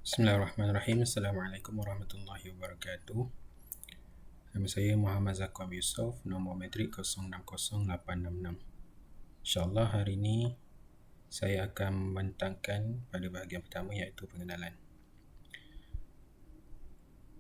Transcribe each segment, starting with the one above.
Bismillahirrahmanirrahim. Assalamualaikum warahmatullahi wabarakatuh. Nama saya Muhammad Zakwam Yusof, nombor metrik 060866. InsyaAllah hari ini saya akan membentangkan pada bahagian pertama iaitu pengenalan.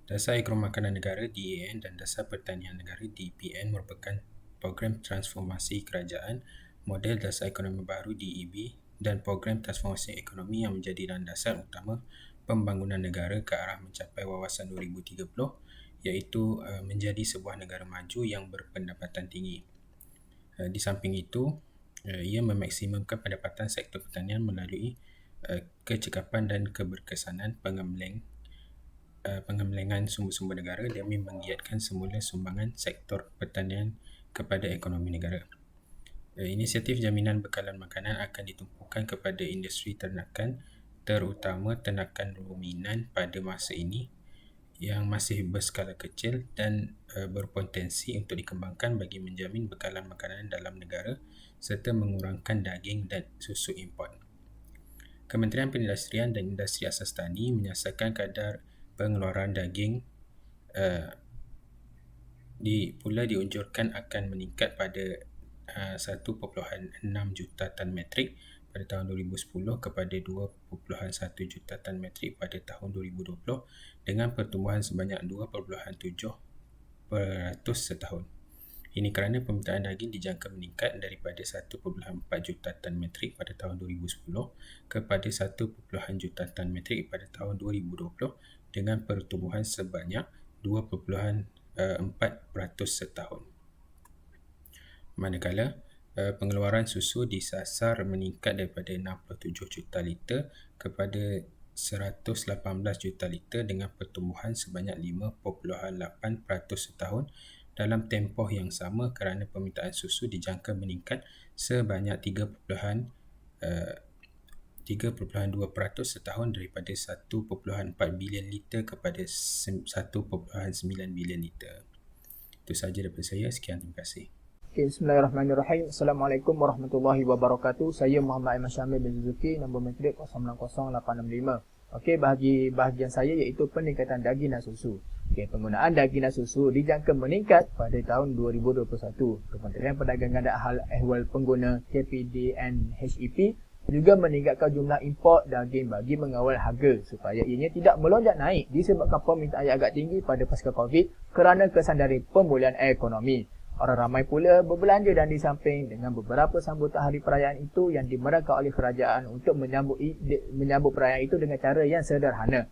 Dasar Ekonomi Makanan Negara DAN dan Dasar Pertanian Negara DPN merupakan program transformasi kerajaan, model dasar ekonomi baru DEB dan program transformasi ekonomi yang menjadi landasan utama pembangunan negara ke arah mencapai wawasan 2030 iaitu menjadi sebuah negara maju yang berpendapatan tinggi. Di samping itu, ia memaksimumkan pendapatan sektor pertanian melalui kecekapan dan keberkesanan pengembangan sumber-sumber negara demi menggiatkan semula sumbangan sektor pertanian kepada ekonomi negara. Inisiatif jaminan bekalan makanan akan ditumpukan kepada industri ternakan, terutama ternakan ruminan pada masa ini yang masih berskala kecil dan berpotensi untuk dikembangkan bagi menjamin bekalan makanan dalam negara serta mengurangkan daging dan susu import. Kementerian Perindustrian dan Industri Asas Tani menyiasatkan kadar pengeluaran daging pula diunjurkan akan meningkat pada 1.6 juta tan metrik pada tahun 2010 kepada 2.1 juta tan metrik pada tahun 2020 dengan pertumbuhan sebanyak 2.7% setahun. Ini kerana permintaan daging dijangka meningkat daripada 1.4 juta tan metrik pada tahun 2010 kepada 1 juta tan metrik pada tahun 2020 dengan pertumbuhan sebanyak 2.4% setahun. Manakala pengeluaran susu disasar meningkat daripada 67 juta liter kepada 118 juta liter dengan pertumbuhan sebanyak 5.8% setahun dalam tempoh yang sama kerana permintaan susu dijangka meningkat sebanyak 3.2% setahun daripada 1.4 bilion liter kepada 1.9 bilion liter. Itu sahaja daripada saya. Sekian, terima kasih. Okay, Bismillahirrahmanirrahim. Assalamualaikum warahmatullahi wabarakatuh. Saya Muhammad Aiman Syamil bin Zuki, nombor metrik 090865. Okey, bahagian saya iaitu peningkatan daging dan susu. Okey, penggunaan daging dan susu dijangka meningkat pada tahun 2021. Kementerian Perdagangan dan Hal Ehwal Pengguna KPDN HEP juga meningkatkan jumlah import daging bagi mengawal harga supaya ianya tidak melonjak naik disebabkan permintaan yang agak tinggi pada pasca Covid kerana kesandaran pemulihan ekonomi. Orang ramai pula berbelanja dan di samping dengan beberapa sambutan hari perayaan itu yang dimerangkap oleh kerajaan untuk menyambut perayaan itu dengan cara yang sederhana.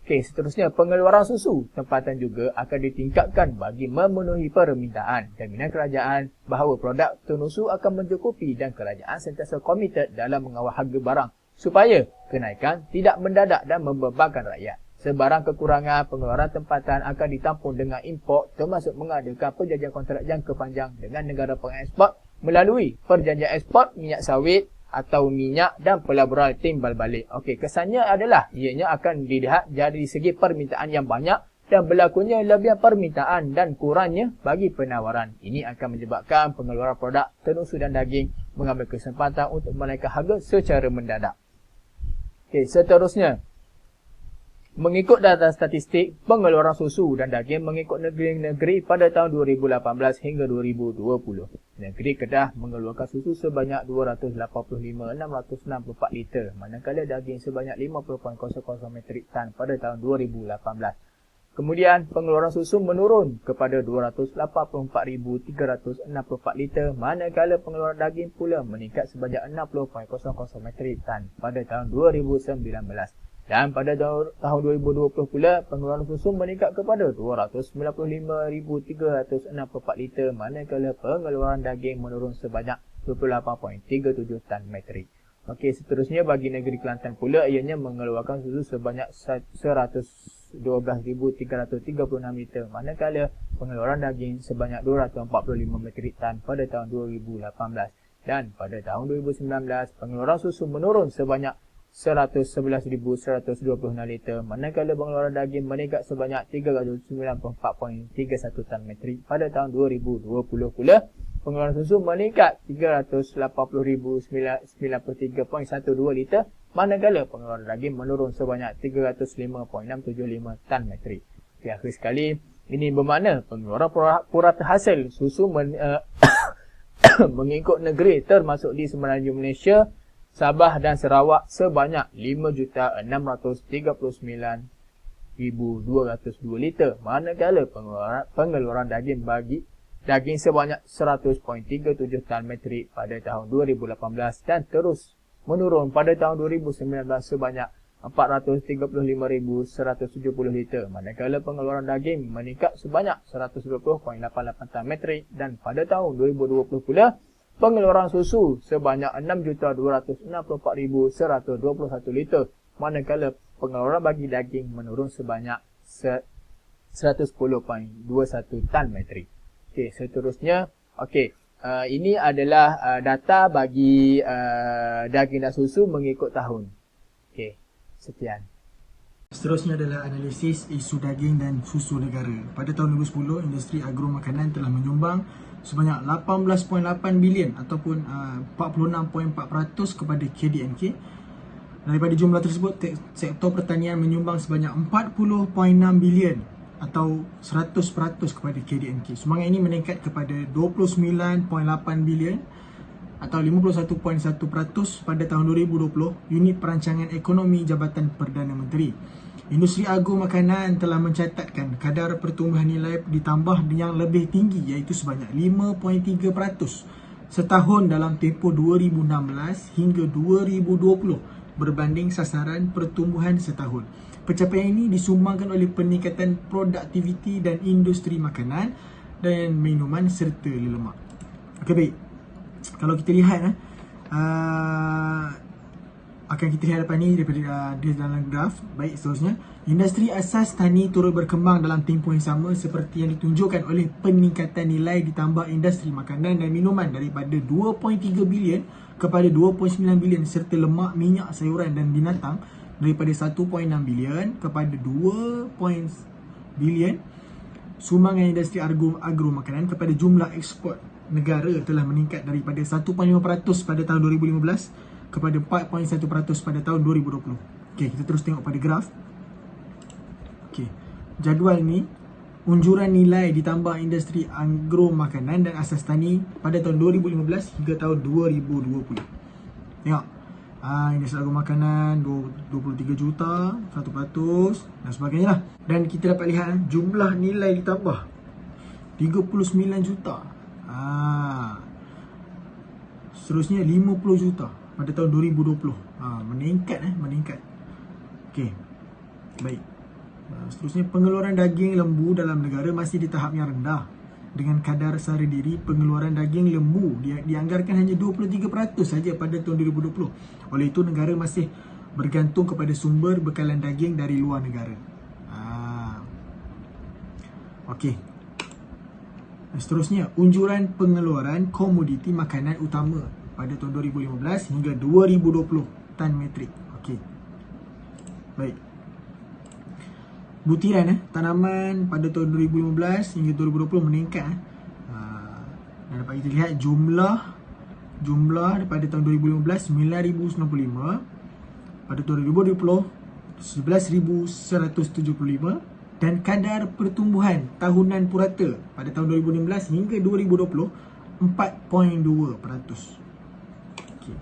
Okey, seterusnya pengeluaran susu tempatan juga akan ditingkatkan bagi memenuhi permintaan. Jaminan kerajaan bahawa produk tenusu akan mencukupi dan kerajaan sentiasa komited dalam mengawal harga barang supaya kenaikan tidak mendadak dan membebankan rakyat. Sebarang kekurangan pengeluaran tempatan akan ditampung dengan import termasuk mengadakan perjanjian kontrak jangka panjang dengan negara pengeksport melalui perjanjian ekspor minyak sawit atau minyak dan pelaburan timbal balik. Okey, kesannya adalah ianya akan dilihat dari segi permintaan yang banyak dan berlakunya lebihan permintaan dan kurangnya bagi penawaran. Ini akan menyebabkan pengeluaran produk tenusu dan daging mengambil kesempatan untuk menaikkan harga secara mendadak. Okey, seterusnya mengikut data statistik pengeluaran susu dan daging mengikut negeri-negeri pada tahun 2018 hingga 2020. Negeri Kedah mengeluarkan susu sebanyak 285,664 liter, manakala daging sebanyak 50.00 metrik tan pada tahun 2018. Kemudian pengeluaran susu menurun kepada 284,364 liter, manakala pengeluaran daging pula meningkat sebanyak 60.00 metrik tan pada tahun 2019. Dan pada tahun 2020 pula, pengeluaran susu meningkat kepada 295,364 liter, manakala pengeluaran daging menurun sebanyak 28.37 tan metrik. Okey, seterusnya bagi negeri Kelantan pula, ianya mengeluarkan susu sebanyak 112,336 liter, manakala pengeluaran daging sebanyak 245 metrik tan pada tahun 2018. Dan pada tahun 2019, pengeluaran susu menurun sebanyak 111,126 liter, manakala pengeluaran daging meningkat sebanyak 394.31 tan metrik. Pada tahun 2020 pula, pengeluaran susu meningkat 380,093.12 liter, manakala pengeluaran daging menurun sebanyak 305.675 tan metrik. Akhir sekali, ini bermakna pengeluaran purata hasil susu mengikut negeri termasuk di Semenanjung Malaysia, Sabah dan Sarawak sebanyak 5,639,202 liter, manakala pengeluaran daging sebanyak 100.37 tan metrik pada tahun 2018 dan terus menurun pada tahun 2019 sebanyak 435,170 liter, manakala pengeluaran daging meningkat sebanyak 120.88 tan metrik dan pada tahun 2020 pula pengeluaran susu sebanyak 6,264,121 liter, manakala pengeluaran bagi daging menurun sebanyak 110.21 tan metrik. Okey, seterusnya, ini adalah data bagi daging dan susu mengikut tahun. Okey. Sekian. Seterusnya adalah analisis isu daging dan susu negara. Pada tahun 2010, industri agro makanan telah menyumbang sebanyak 18.8 bilion ataupun 46.4% kepada KDNK. Daripada jumlah tersebut, sektor pertanian menyumbang sebanyak 40.6 bilion atau 100% kepada KDNK. Sumbangan ini meningkat kepada 29.8 bilion atau 51.1% pada tahun 2020, unit perancangan ekonomi Jabatan Perdana Menteri. Industri agro makanan telah mencatatkan kadar pertumbuhan nilai ditambah yang lebih tinggi iaitu sebanyak 5.3% setahun dalam tempoh 2016 hingga 2020 berbanding sasaran pertumbuhan setahun. Pencapaian ini disumbangkan oleh peningkatan produktiviti dan industri makanan dan minuman serta lemak. Okey, baik. Kalau kita lihat akan kita lihat depan ni daripada dalam graf. Baik, seterusnya, industri asas tani turut berkembang dalam tempoh yang sama seperti yang ditunjukkan oleh peningkatan nilai ditambah industri makanan dan minuman daripada 2.3 bilion kepada 2.9 bilion serta lemak, minyak, sayuran dan binatang daripada 1.6 bilion kepada 2 bilion. Sumbangan industri agro makanan kepada jumlah ekspor negara telah meningkat daripada 1.5% pada tahun 2015 kepada 4.1% pada tahun 2020. Okey, kita terus tengok pada graf. Okey, jadual ni unjuran nilai ditambah industri agro makanan dan asas tani pada tahun 2015 hingga tahun 2020. Tengok. Industri agro makanan 23 juta, 1% dan sebagainya lah. Dan kita dapat lihat jumlah nilai ditambah 39 juta. Seterusnya 50 juta pada tahun 2020. Meningkat. Okey. Baik. Seterusnya pengeluaran daging lembu dalam negara masih di tahap yang rendah. Dengan kadar sara diri pengeluaran daging lembu dianggarkan hanya 23% saja pada tahun 2020. Oleh itu negara masih bergantung kepada sumber bekalan daging dari luar negara. Okey. Seterusnya, unjuran pengeluaran komoditi makanan utama pada tahun 2015 hingga 2020 tan metrik. Okey. Baik. Butiran tanaman pada tahun 2015 hingga 2020 meningkat. Dan dapat kita lihat jumlah daripada tahun 2015 9,095, pada tahun 2020 11,175 dan kadar pertumbuhan tahunan purata pada tahun 2016 hingga 2020 4.2%. Okay.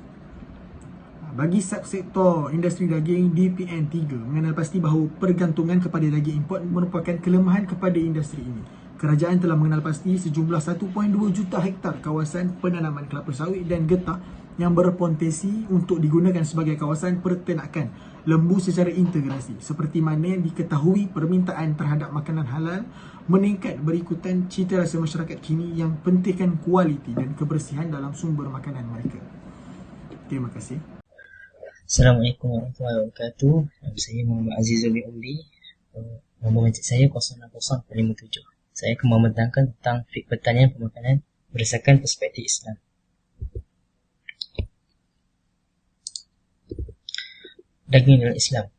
Bagi subsektor industri daging, DPN 3 mengenal pasti bahawa pergantungan kepada daging import merupakan kelemahan kepada industri ini. Kerajaan telah mengenal pasti sejumlah 1.2 juta hektar kawasan penanaman kelapa sawit dan getah yang berpotensi untuk digunakan sebagai kawasan peternakan lembu secara integrasi. Seperti mana diketahui, permintaan terhadap makanan halal meningkat berikutan cita rasa masyarakat kini yang pentingkan kualiti dan kebersihan dalam sumber makanan mereka. Terima kasih. Assalamualaikum warahmatullahi wabarakatuh. Nama saya Muhammad Azizul Umri. Nombor mencik saya 06057. Saya akan membentangkan tentang fiqh pertanian pemakanan berdasarkan perspektif Islam. Daging dalam Islam.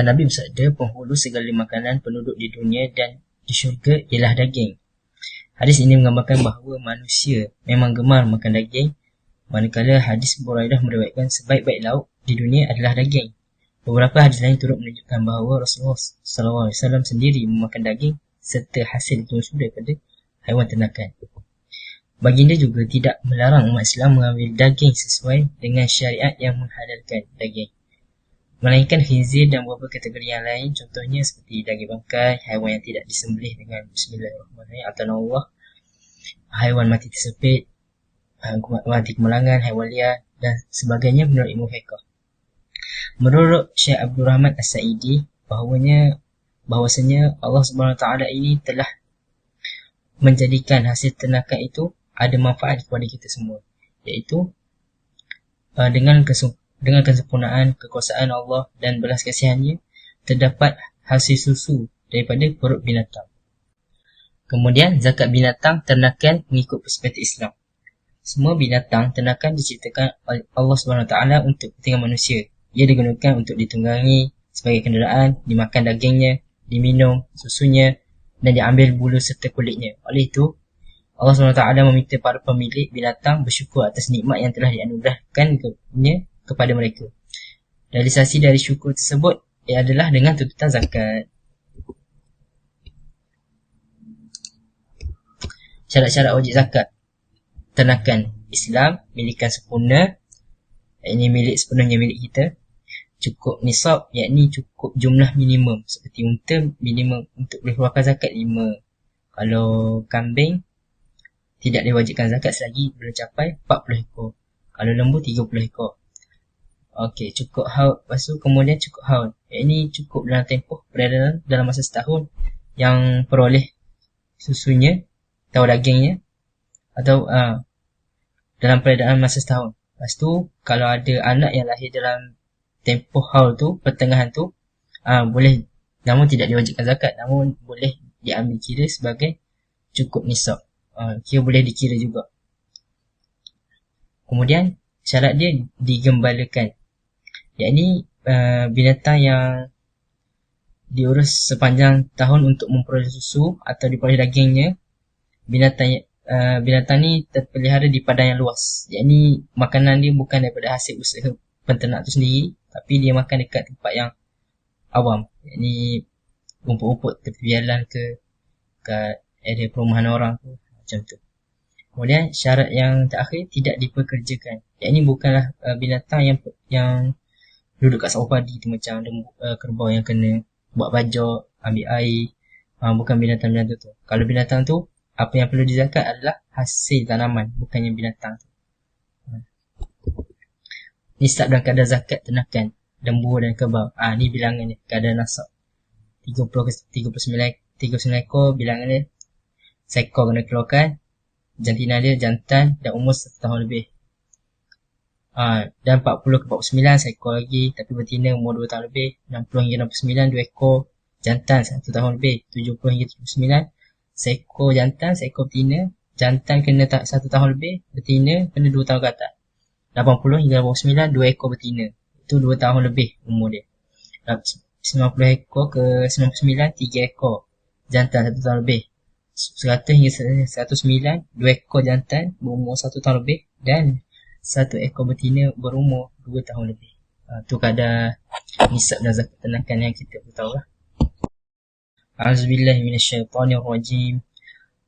Nabi bersabda, penghulu segala makanan penduduk di dunia dan di syurga ialah daging. Hadis ini menggambarkan bahawa manusia memang gemar makan daging Manakala hadis Buraidah meriwayatkan sebaik-baik lauk di dunia adalah daging. Beberapa hadis lain turut menunjukkan bahawa Rasulullah SAW sendiri memakan daging serta hasil susu daripada haiwan ternakan. Baginda juga tidak melarang umat Islam mengambil daging sesuai dengan syariat yang menghalalkan daging, melainkan khinzir dan beberapa kategori yang lain, contohnya seperti daging bangkai, haiwan yang tidak disembelih dengan Bismillahirrahmanirrahim atau Allah, haiwan mati tersepit, mati kemalangan, haiwan liar dan sebagainya menurut ilmu fiqh. Menurut Syekh Abdul Rahman As-Sa'idi bahawasanya Allah Subhanahu Wa Taala ini telah menjadikan hasil ternakan itu ada manfaat kepada kita semua, iaitu dengan kesempurnaan kekuasaan Allah dan belas kasihannya terdapat hasil susu daripada perut binatang. Kemudian zakat binatang ternakan mengikut perspektif Islam. Semua binatang ternakan diciptakan oleh Allah Subhanahu Wa Taala untuk kepentingan manusia. Ia digunakan untuk ditunggangi sebagai kenderaan, dimakan dagingnya, diminum susunya dan diambil bulu serta kulitnya. Oleh itu, Allah SWT meminta para pemilik binatang bersyukur atas nikmat yang telah dianugerahkan kepada mereka. Realisasi dari syukur tersebut adalah dengan tuntutan zakat. Syarat-syarat wajib zakat ternakan Islam, milikan sempurna, ini milik sepenuhnya milik kita. Cukup nisab, yakni cukup jumlah minimum. Seperti unta, minimum untuk boleh keluarkan zakat 5. Kalau kambing, tidak diwajibkan zakat selagi belum capai 40 ekor. Kalau lembu 30 ekor. Okey, cukup haul. Lepas tu kemudian cukup haul. Ini cukup dalam tempoh peredaran dalam masa setahun yang peroleh susunya atau dagingnya, atau dalam peredaran masa setahun. Lepas tu kalau ada anak yang lahir dalam tempoh haul tu, pertengahan tu, boleh, namun tidak diwajibkan zakat, namun boleh diambil kira sebagai cukup nisab. Kira boleh dikira juga. Kemudian syarat dia digembalakan, yakni binatang yang diurus sepanjang tahun untuk memperoleh susu atau diperoleh dagingnya. Binatang ni terpelihara di padang yang luas, yakni makanan dia bukan daripada hasil usaha penternak tu sendiri, tapi dia makan dekat tempat yang awam, yakni rumput-rumput tepi jalan ke kat area perumahan orang tu, macam tu. Kemudian syarat yang terakhir, tidak dipekerjakan, yakni bukanlah binatang yang duduk kat sawah padi tu macam kerbau yang kena buat bajak, ambil air, bukan binatang-binatang tu. Kalau binatang tu, apa yang perlu dizakat adalah hasil tanaman, bukannya binatang tu. Nisab dan kadar zakat ternakan lembu dan kerbau. Ni bilangannya, kadar nasab 39 ekor, bilangannya seekor kena keluarkan, jantina dia jantan dan umur 1 tahun lebih. Dan 40 ke 49 seekor lagi, tapi betina umur 2 tahun lebih. 60 hingga 69 2 ekor, jantan 1 tahun lebih. 70 hingga 79 seekor jantan, seekor betina. Jantan kena 1 tahun lebih, betina kena 2 tahun ke atas. 80 hingga 89 2 ekor betina, itu 2 tahun lebih umur dia. 90 ekor ke 99 3 ekor jantan 1 tahun lebih. 100 hingga 109 2 ekor jantan berumur 1 tahun lebih dan 1 ekor betina berumur 2 tahun lebih. Tu kadar nisab dan zakat ternakan yang kita perlu tahu lah. A'udzubillahi minasyaitonirrajim.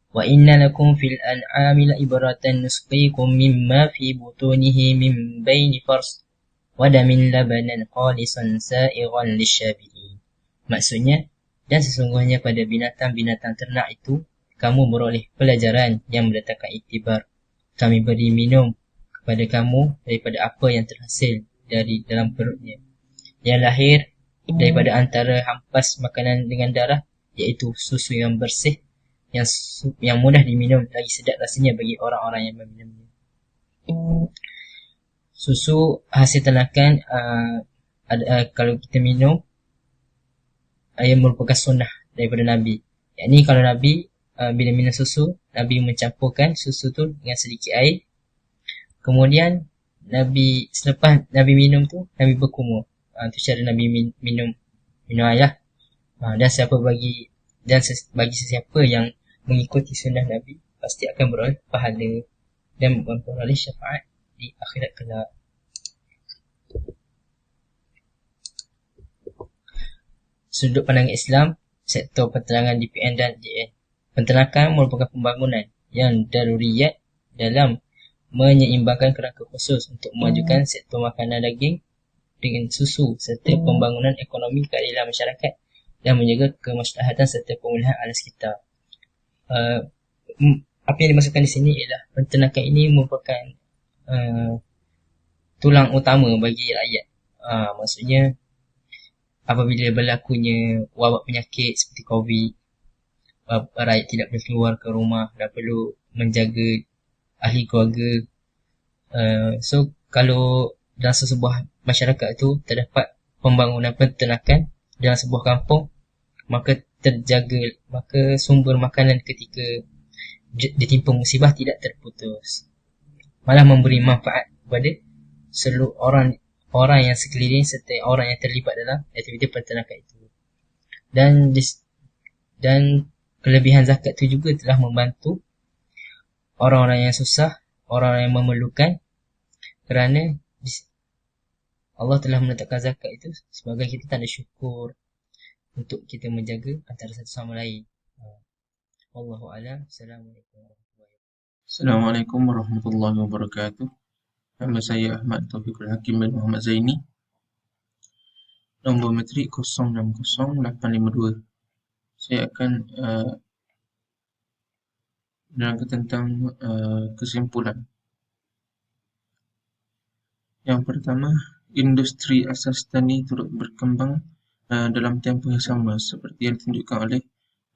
Wa inna lakum fil an'ami la'ibratan nusqikum mimma fi butunihi min baini fars wa damin labanan khalisan sa'igan lisyaribin. Maksudnya, dan sesungguhnya pada binatang-binatang ternak itu kamu beroleh pelajaran yang mendatangkan iktibar. Kami beri minum kepada kamu daripada apa yang terhasil dari dalam perutnya, yang lahir daripada antara hampas makanan dengan darah, iaitu susu yang bersih, yang mudah diminum, lagi sedap rasanya bagi orang-orang yang meminumnya. Susu hasil ternakan kalau kita minum, ia merupakan sunnah daripada Nabi. Yakni kalau Nabi bila minum susu, Nabi mencampurkan susu tu dengan sedikit air. Kemudian Nabi, selepas Nabi minum tu, Nabi berkumur. Tu cara Nabi minum air lah. Dan bagi sesiapa yang mengikuti sunnah Nabi, pasti akan beroleh pahala dan memperoleh syafaat di akhirat kelak. Sudut pandang Islam, sektor penerangan DPN dan JN. Peternakan merupakan pembangunan yang daruriyat dalam menyeimbangkan kerangka khusus untuk memajukan sektor makanan daging dengan susu serta pembangunan ekonomi keadilan masyarakat dan menjaga kemaslahatan serta pemulihan alam sekitar. Apa yang dimaksudkan di sini ialah peternakan ini merupakan tulang utama bagi rakyat. Maksudnya apabila berlakunya wabak penyakit seperti COVID, rakyat tidak boleh keluar ke rumah dan perlu menjaga ahli keluarga. So kalau dalam sebuah masyarakat itu terdapat pembangunan peternakan dalam sebuah kampung, maka sumber makanan ketika ditimpa musibah tidak terputus, malah memberi manfaat kepada seluruh orang yang sekeliling serta orang yang terlibat dalam aktiviti peternakan itu. Dan kelebihan zakat itu juga telah membantu orang-orang yang susah, orang-orang yang memerlukan, kerana Allah telah menetapkan zakat itu sebagai kita tanda syukur untuk kita menjaga antara satu sama lain. Wallahu a'lam. Assalamualaikum warahmatullahi wabarakatuh. Nama saya Ahmad Taufiqul Hakim bin Muhammad Zaini. Nombor metrik 060852. Saya akan menerangkan tentang kesimpulan. Yang pertama, industri asas tani turut berkembang dalam tempoh yang sama seperti yang ditunjukkan oleh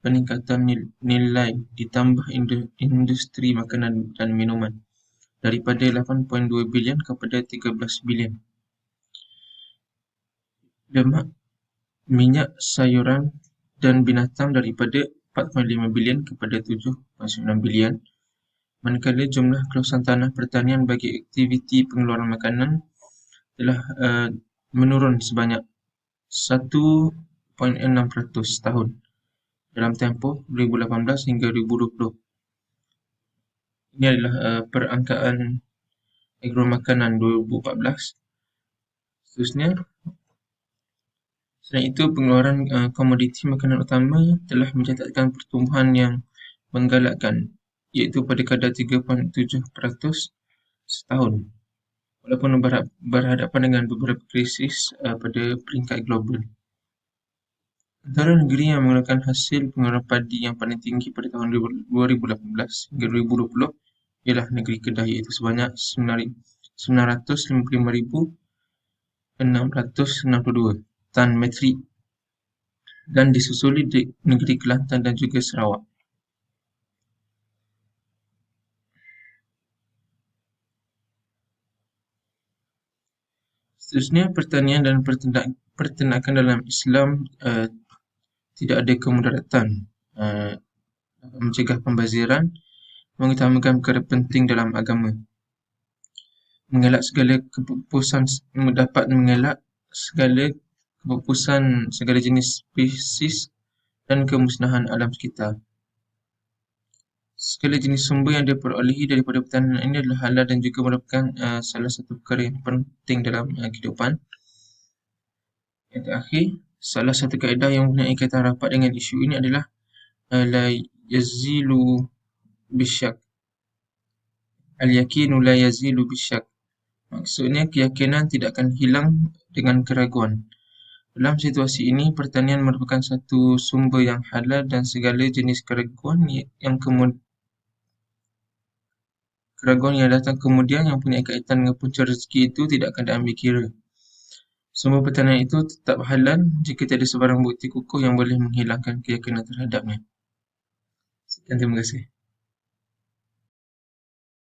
peningkatan nilai ditambah industri makanan dan minuman daripada 8.2 bilion kepada 13 bilion. Lemak, minyak, sayuran dan binatang daripada 4.5 bilion kepada 7.9 bilion. Manakala jumlah keluasan tanah pertanian bagi aktiviti pengeluaran makanan telah menurun sebanyak 1.6% tahun dalam tempoh 2018 hingga 2020. Ini adalah perangkaan agromakanan 2014. Seterusnya, selain itu, pengeluaran komoditi makanan utama telah mencatatkan pertumbuhan yang menggalakkan, iaitu pada kadar 3.7% setahun, walaupun berhadapan dengan beberapa krisis pada peringkat global. Antara negeri yang mengeluarkan hasil pengeluaran padi yang paling tinggi pada tahun 2018 hingga 2020 ialah negeri Kedah, iaitu sebanyak 955,662 tan metrik, dan disusuli di negeri Kelantan dan juga Sarawak. Seterusnya, pertanian dan peternakan dalam Islam tidak ada kemudaratan, mencegah pembaziran, mengutamakan perkara penting dalam agama, mengelak segala kepupusan segala jenis spesies dan kemusnahan alam sekitar. Segala jenis sumber yang diperolehi daripada pertanian ini adalah halal dan juga merupakan salah satu perkara yang penting dalam kehidupan. Yang terakhir, salah satu kaedah yang mempunyai kaitan rapat dengan isu ini adalah la yazilu bisyak. Al-yakinu la yazilu bisyak. Maksudnya, keyakinan tidak akan hilang dengan keraguan. Dalam situasi ini, pertanian merupakan satu sumber yang halal dan segala jenis keraguan yang datang kemudian yang punya kaitan dengan punca rezeki itu tidak akan diambil kira. Sumber pertanian itu tetap halal jika tiada sebarang bukti kukuh yang boleh menghilangkan keyakinan terhadapnya. Sekian, terima kasih.